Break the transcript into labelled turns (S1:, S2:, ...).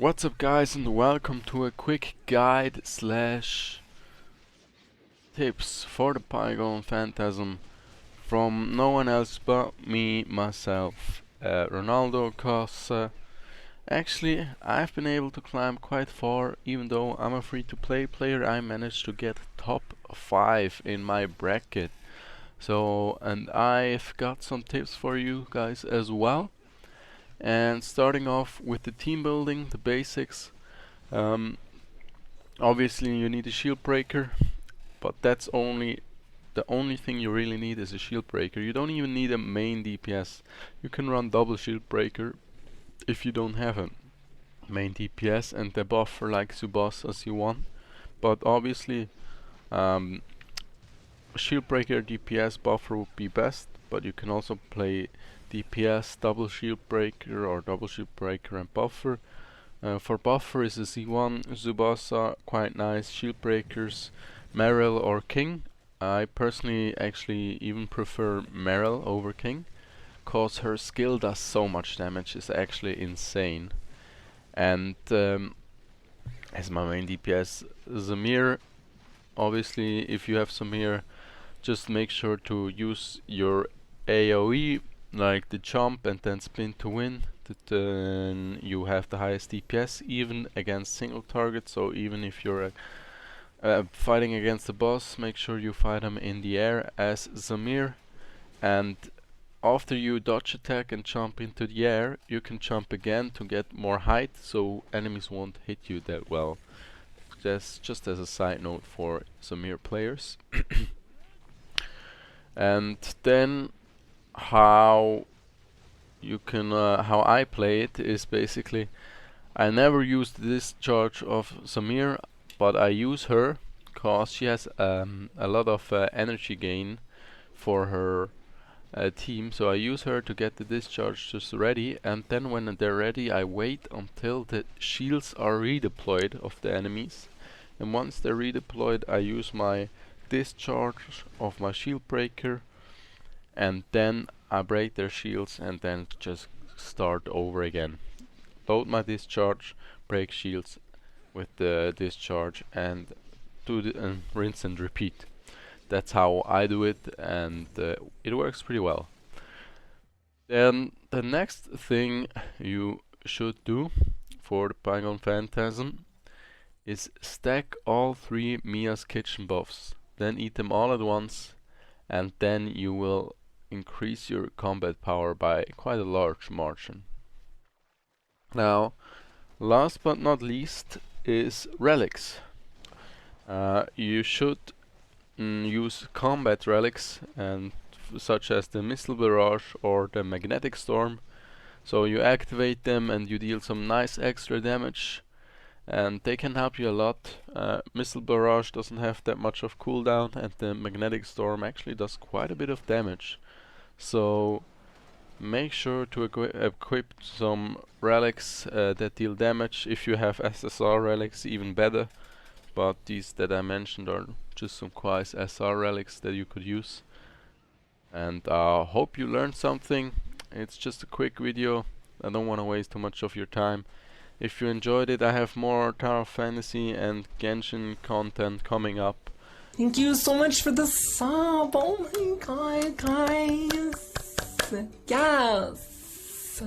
S1: What's up guys, and welcome to a quick guide slash tips for the Pygone Phantasm from no one else but me, myself, Ronaldo, cause actually I've been able to climb quite far. Even though I'm a free-to-play player, I managed to get top 5 in my bracket. So, and I've got some tips for you guys as well. And starting off with the team building, the basics. Obviously you need a shield breaker, but that's the only thing you really need is a shield breaker. You don't even need a main DPS. You can run double shield breaker if you don't have a main DPS and the buffer like Zubas as you want. But obviously shield breaker DPS buffer would be best, but you can also play DPS double shield breaker or double shield breaker and buffer. For buffer is a Z1, Zubasa, quite nice. Shield breakers, Meryl or King. I personally actually even prefer Meryl over King, cause her skill does so much damage, it's actually insane. And as my main DPS, Samir. Obviously, if you have Samir, just make sure to use your AoE, like the jump and then spin to win. Then you have the highest DPS even against single targets. So even if you're fighting against the boss, make sure you fight him in the air as Samir. And after you dodge attack and jump into the air, you can jump again to get more height, so enemies won't hit you that well. That's just as a side note for Samir players. And then how I play it is basically I never use the Discharge of Samir, but I use her cause she has a lot of energy gain for her team, so I use her to get the Discharge just ready, and then when they're ready I wait until the shields are redeployed of the enemies, and once they're redeployed I use my Discharge of my shield breaker, and then I break their shields and then just start over again. Load my Discharge, break shields with the Discharge, and do the rinse and repeat. That's how I do it, and it works pretty well. Then the next thing you should do for the Pygone Phantasm is stack all 3 Mia's kitchen buffs, then eat them all at once, and then you will increase your combat power by quite a large margin. Now, last but not least is Relics. You should use combat relics, and such as the Missile Barrage or the Magnetic Storm. So you activate them and you deal some nice extra damage, and they can help you a lot. Missile Barrage doesn't have that much of cooldown, and the Magnetic Storm actually does quite a bit of damage. So make sure to equip some relics that deal damage. If you have SSR relics, even better, but these that I mentioned are just some quasi SR relics that you could use. And hope you learned something. It's just a quick video, I don't want to waste too much of your time. If you enjoyed it, I have more Tower Fantasy and Genshin content coming up.
S2: Thank you so much for the sub. Oh my god, guys. Yes.